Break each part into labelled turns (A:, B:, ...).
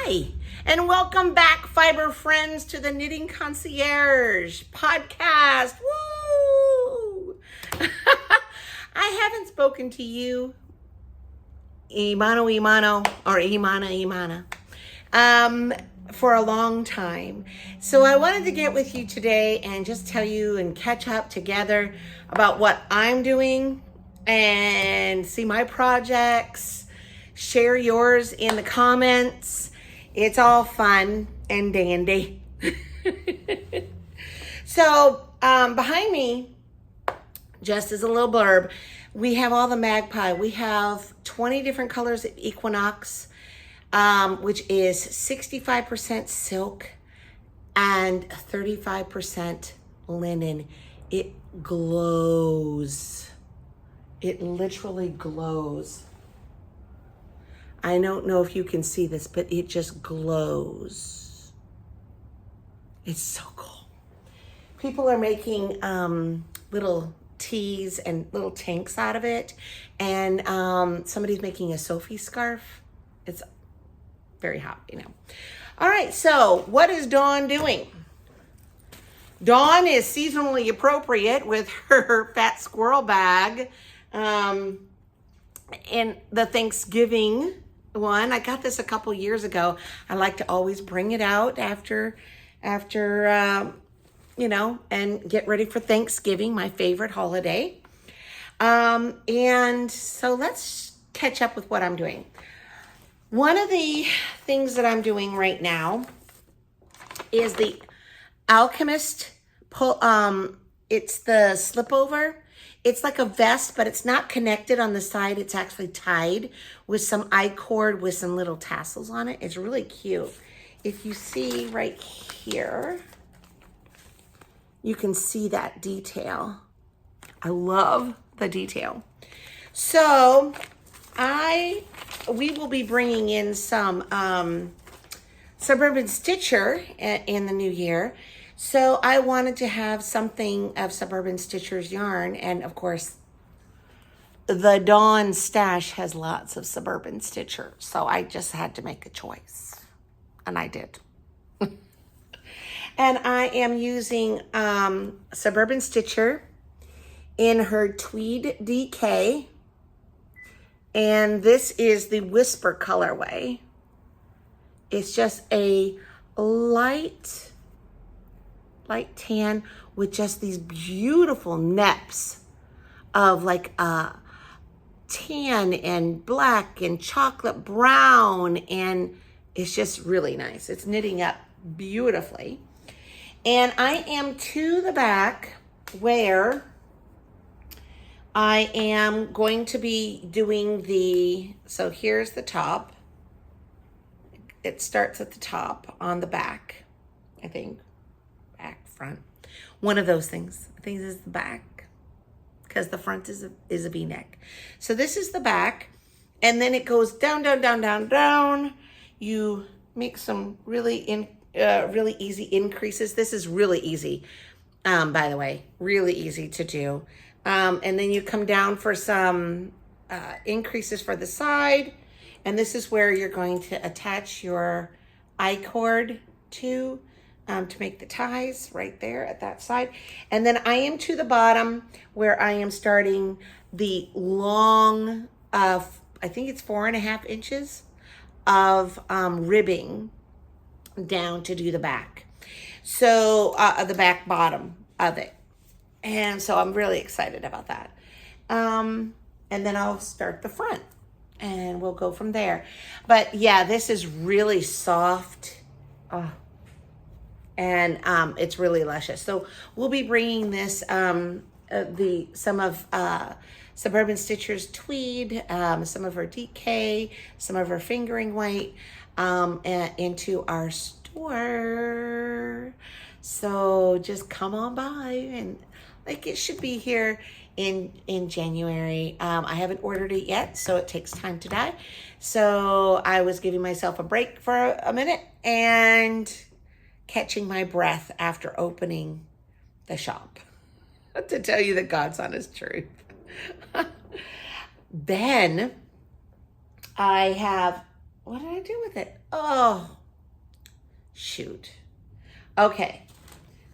A: Hi, and welcome back, fiber friends, to the Knitting Concierge podcast. Woo! I haven't spoken to you, Imano, or Imana, for a long time. So I wanted to get with you today and just tell you and catch up together about what I'm doing and see my projects. Share yours in the comments. It's all fun and dandy. So behind me, just as a little blurb, we have all the Magpie. We have 20 different colors of equinox, which is 65% silk and 35% linen. It glows. It literally glows. I don't know if you can see this, but it just glows. It's so cool. People are making little tees and little tanks out of it. And somebody's making a Sophie scarf. It's very hot, you know. All right, so what is Dawn doing? Dawn is seasonally appropriate with her Fat Squirrel bag. And the Thanksgiving one, I got this a couple years ago. I like to always bring it out after you know, and get ready for Thanksgiving, my favorite holiday. And so let's catch up with what I'm doing. One of the things that I'm doing right now is the Alchemist it's the slip over. It's like a vest, but it's not connected on the side. It's actually tied with some I-cord with some little tassels on it. It's really cute. If you see right here, you can see that detail. I love the detail. So we will be bringing in some Suburban Stitcher in the new year. So I wanted to have something of Suburban Stitcher's yarn. And of course, the Dawn stash has lots of Suburban Stitcher. So I just had to make a choice. And I did. And I am using Suburban Stitcher in her Tweed Dk. And this is the Whisper colorway. It's just a light tan with just these beautiful neps of like tan and black and chocolate brown, and it's just really nice. It's knitting up beautifully. And I am to the back where I am going to be doing so here's the top. It starts at the top on the back, I think. Back, front. One of those things. I think this is the back because the front is a V-neck. So this is the back, and then it goes down, down, down, down, down. You make some really easy increases. This is really easy, by the way, really easy to do. And then you come down for some increases for the side, and this is where you're going to attach your I-cord to make the ties right there at that side. And then I am to the bottom where I am starting the long, I think it's 4.5 inches of ribbing down to do the back. So the back bottom of it. And so I'm really excited about that. And then I'll start the front and we'll go from there. But yeah, this is really soft. And it's really luscious. So we'll be bringing this, some of Suburban Stitcher's Tweed, some of her DK, some of her fingering weight into our store. So just come on by, and like it should be here in January. I haven't ordered it yet, so it takes time to die. So I was giving myself a break for a minute and catching my breath after opening the shop to tell you the God's honest truth. Then I have what did I do with it? Oh, shoot. Okay,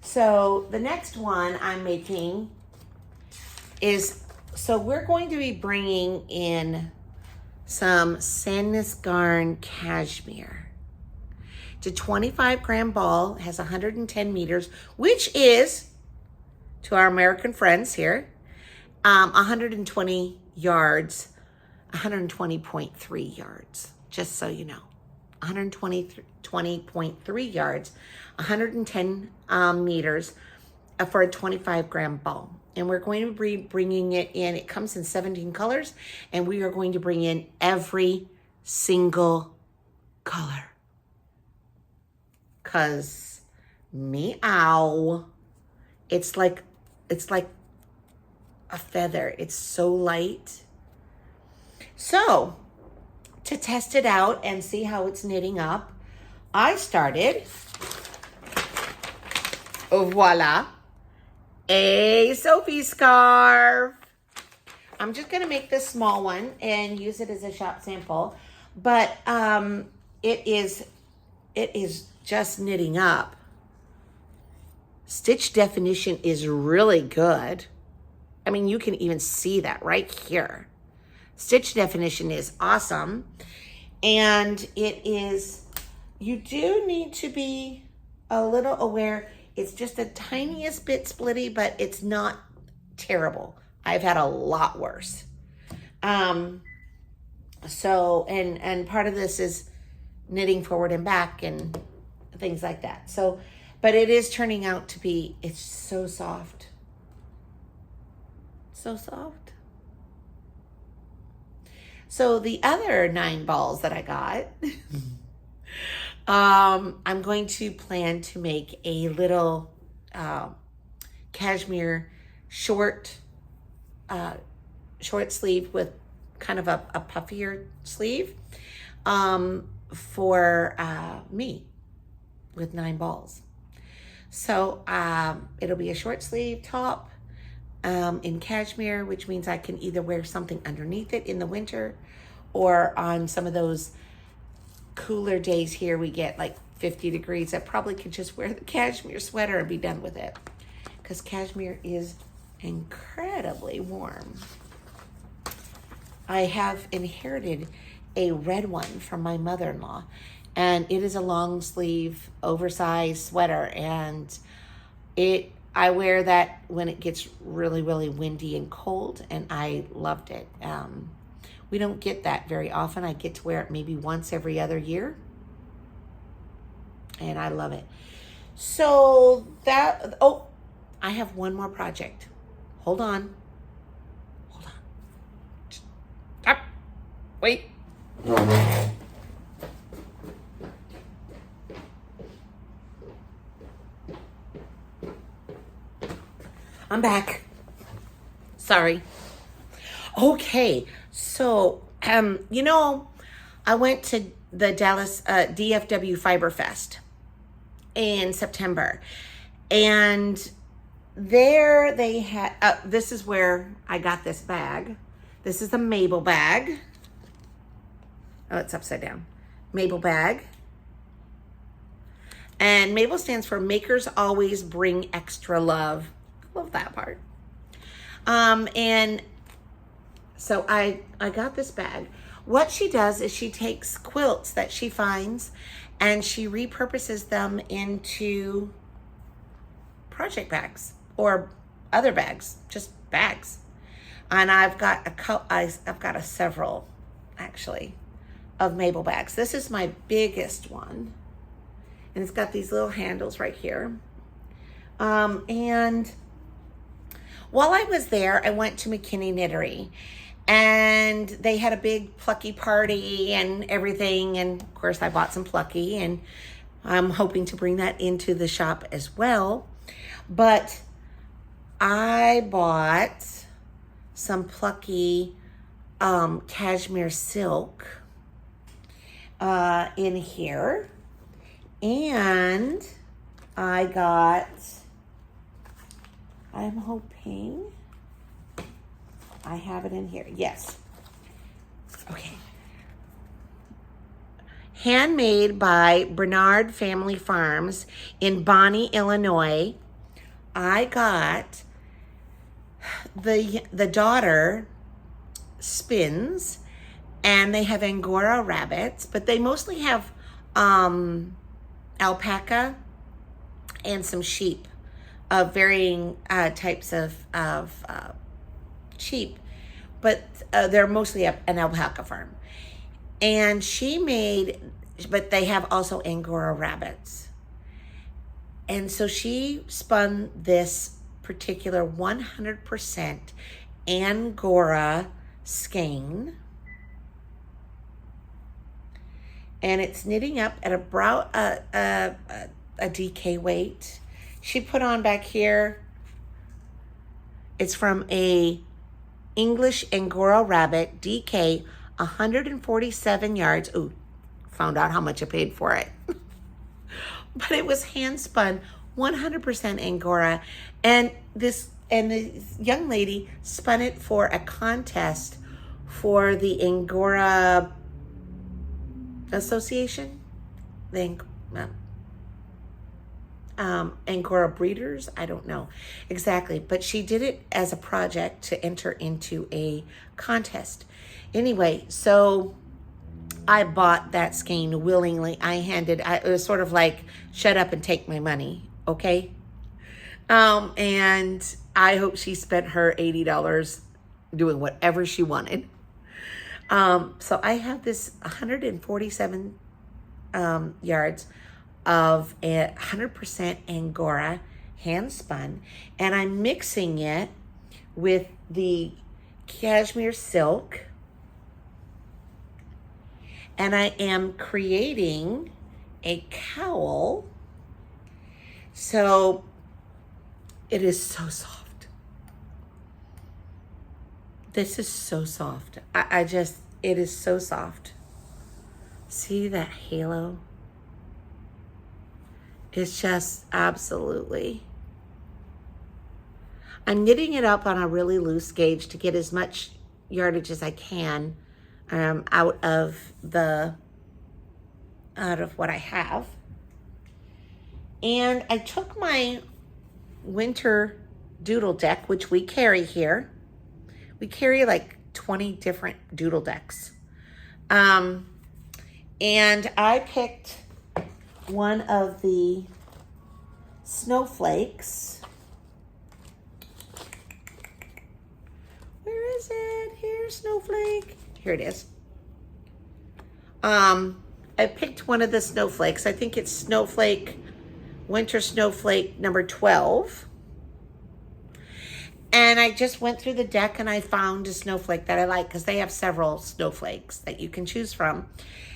A: so the next one I'm making is, so we're going to be bringing in some Sandnes Garn cashmere. It's a 25-gram ball, has 110 meters, which is, to our American friends here, 120 yards, 120.3 yards, just so you know. 120.3 yards, 110 meters for a 25-gram ball. And we're going to be bringing it in. It comes in 17 colors, and we are going to bring in every single color. Cause meow, it's like a feather. It's so light. So to test it out and see how it's knitting up, I started, voila, a Sophie scarf. I'm just gonna make this small one and use it as a shop sample, but it is just knitting up. Stitch definition is really good. I mean, you can even see that right here. Stitch definition is awesome. And it is, you do need to be a little aware. It's just the tiniest bit splitty, but it's not terrible. I've had a lot worse. So, and part of this is knitting forward and back and things like that. So, but it is turning out to be, it's so soft. So soft. So the other 9 balls that I got, I'm going to plan to make a little cashmere short sleeve with kind of a puffier sleeve for me with 9 balls. So it'll be a short sleeve top in cashmere, which means I can either wear something underneath it in the winter, or on some of those cooler days here we get like 50 degrees. I probably could just wear the cashmere sweater and be done with it, because cashmere is incredibly warm. I have inherited a red one from my mother-in-law, and it is a long sleeve, oversized sweater, and I wear that when it gets really, really windy and cold, and I loved it. We don't get that very often. I get to wear it maybe once every other year, and I love it. So that, oh, I have one more project. Hold on. Stop. Wait. I'm back. Sorry. Okay, so, you know, I went to the Dallas DFW Fiber Fest in September, and there they had, this is where I got this bag. This is the Mabel bag. Oh, it's upside down. Mabel bag. And Mabel stands for Makers Always Bring Extra Love. I love that part. And so I got this bag. What she does is she takes quilts that she finds and she repurposes them into project bags or other bags, just bags. And I've got a several actually of Mabel bags. This is my biggest one, and it's got these little handles right here. And while I was there, I went to McKinney Knittery, and they had a big Plucky party and everything. And of course I bought some Plucky, and I'm hoping to bring that into the shop as well. But I bought some Plucky cashmere silk in here, and I'm hoping I have it in here. Yes. Okay. handmade by Bernard Family Farms in Bonnie, Illinois. I got the daughter spins, and they have angora rabbits, but they mostly have alpaca and some sheep of varying types of sheep, but they're mostly an alpaca farm. And she made, but they have also angora rabbits. And so she spun this particular 100% angora skein. And it's knitting up at a DK weight. She put on back here, it's from a English Angora Rabbit DK, 147 yards. Ooh, found out how much I paid for it. But it was hand spun, 100% Angora. And the young lady spun it for a contest for the Angora Association, the Angora breeders. I don't know exactly, but she did it as a project to enter into a contest. Anyway, so I bought that skein willingly. It was sort of like, shut up and take my money, okay? And I hope she spent her $80 doing whatever she wanted. So I have this 147 yards of 100% Angora hand spun, and I'm mixing it with the cashmere silk, and I am creating a cowl. So it is so soft. This is so soft. It is so soft. See that halo? It's just absolutely. I'm knitting it up on a really loose gauge to get as much yardage as I can out of what I have. And I took my winter doodle deck, which we carry here. We carry like 20 different doodle decks. And I picked one of the snowflakes. Where is it? Here's Snowflake. Here it is. I picked one of the snowflakes. I think it's Winter Snowflake number 12. And I just went through the deck and I found a snowflake that I like, because they have several snowflakes that you can choose from.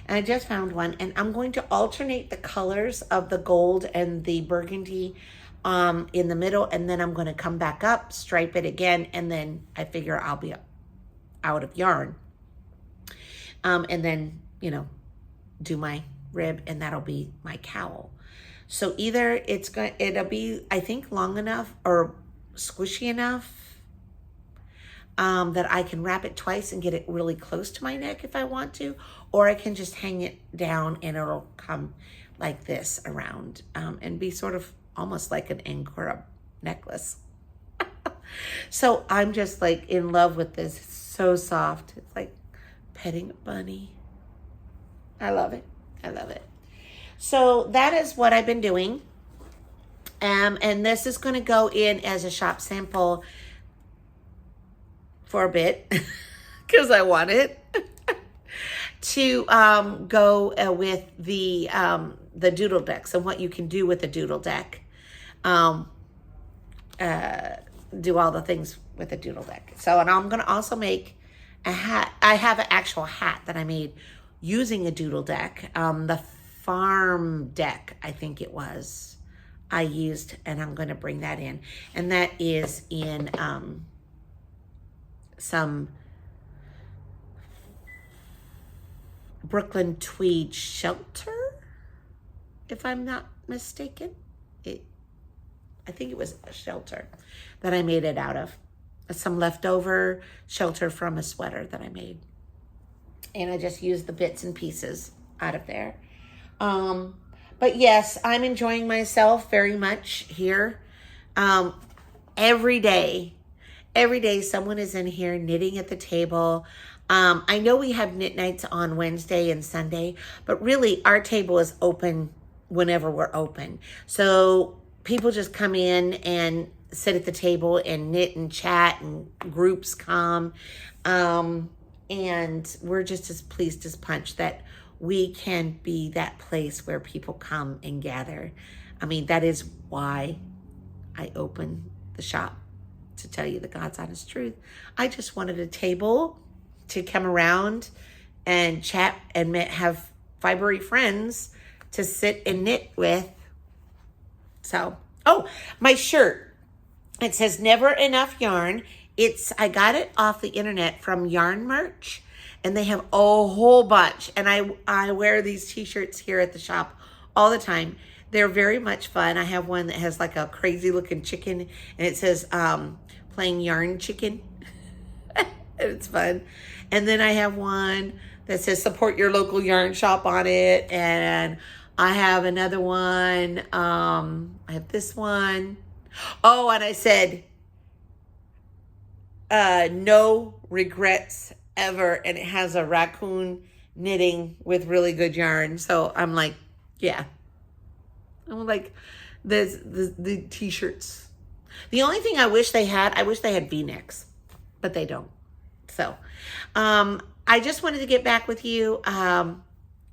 A: And I just found one, and I'm going to alternate the colors of the gold and the burgundy in the middle, and then I'm going to come back up, stripe it again, and then I figure I'll be out of yarn. And then, do my rib, and that'll be my cowl. So either it'll be, I think, long enough or squishy enough that I can wrap it twice and get it really close to my neck if I want to, or I can just hang it down and it'll come like this around and be sort of almost like an angora necklace. So I'm just like in love with this. It's so soft. It's like petting a bunny. I love it. I love it. So that is what I've been doing. And this is going to go in as a shop sample for a bit because I want it to go with the doodle decks and what you can do with the doodle deck. Do all the things with the doodle deck. So, and I'm going to also make a hat. I have an actual hat that I made using a doodle deck. The farm deck, I think it was, I used, and I'm going to bring that in. And that is in some Brooklyn tweed shelter, if I'm not mistaken. I think it was a shelter that I made it out of. Some leftover shelter from a sweater that I made. And I just used the bits and pieces out of there. But yes, I'm enjoying myself very much here. Every day someone is in here knitting at the table. I know we have knit nights on Wednesday and Sunday, but really our table is open whenever we're open. So people just come in and sit at the table and knit and chat, and groups come. And we're just as pleased as punch that we can be that place where people come and gather. I mean, that is why I opened the shop, to tell you the God's honest truth. I just wanted a table to come around and chat and have fibery friends to sit and knit with. So, oh, my shirt. It says never enough yarn. I got it off the internet from Yarn Merch, and they have a whole bunch. And I wear these t-shirts here at the shop all the time. They're very much fun. I have one that has like a crazy looking chicken, and it says plain yarn chicken. It's fun. And then I have one that says support your local yarn shop on it. And I have another one. I have this one. Oh, and I said, no regrets ever. And it has a raccoon knitting with really good yarn. So I'm like, yeah. I'm like, the t-shirts. The only thing I wish they had V-necks, but they don't. So, I just wanted to get back with you.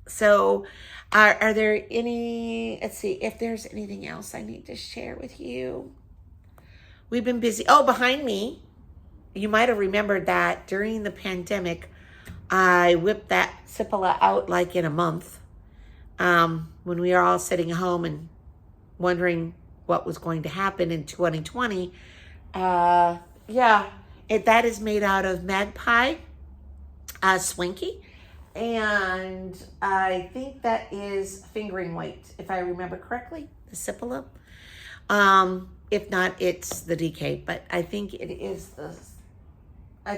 A: So are there any, let's see if there's anything else I need to share with you. We've been busy. Oh, behind me, you might have remembered that during the pandemic, I whipped that Cipala out like in a month. When we were all sitting home and wondering what was going to happen in 2020. That is made out of Magpie Swanky. And I think that is fingering weight, if I remember correctly, the Cipala. If not, it's the DK, but I think it is I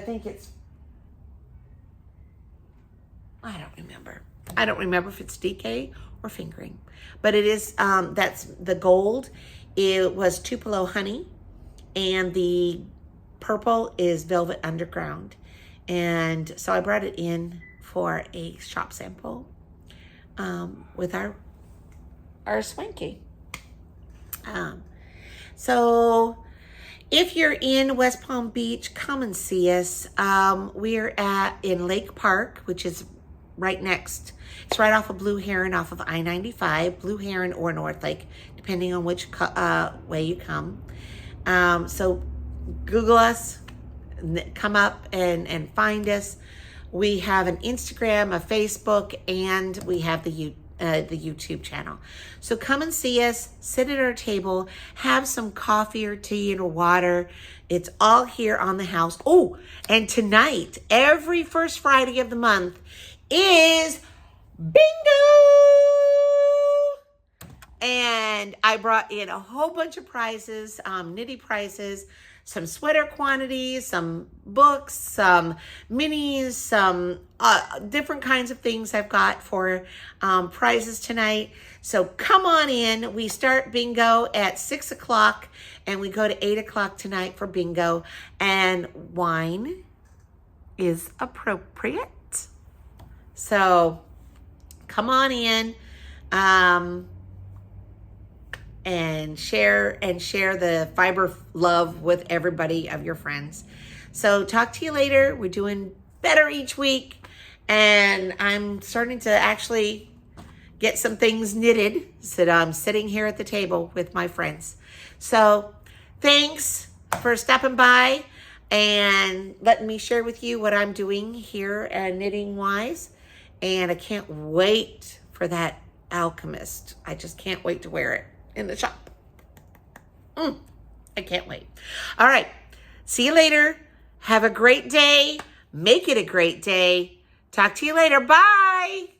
A: don't remember if it's DK or fingering, but it is, that's the gold. It was Tupelo honey, and the purple is velvet underground. And so I brought it in for a shop sample, with our swanky. So if you're in West Palm Beach, come and see us. We're in Lake Park, which is right next. It's right off of Blue Heron, off of I-95, Blue Heron or North Lake, depending on which way you come. So Google us, come up and find us. We have an Instagram, a Facebook, and we have the YouTube channel. So come and see us, sit at our table, have some coffee or tea or water. It's all here on the house. Oh, and tonight, every first Friday of the month, is bingo! And I brought in a whole bunch of prizes, nitty prizes, some sweater quantities, some books, some minis, some different kinds of things I've got for prizes tonight. So come on in. We start bingo at 6 o'clock and we go to 8 o'clock tonight for bingo. And wine is appropriate. So come on in and share the fiber love with everybody of your friends. So talk to you later. We're doing better each week, and I'm starting to actually get some things knitted so that I'm sitting here at the table with my friends. So thanks for stopping by and letting me share with you what I'm doing here knitting wise. And I can't wait for that Alchemist. I just can't wait to wear it in the shop. I can't wait. All right. See you later. Have a great day. Make it a great day. Talk to you later. Bye.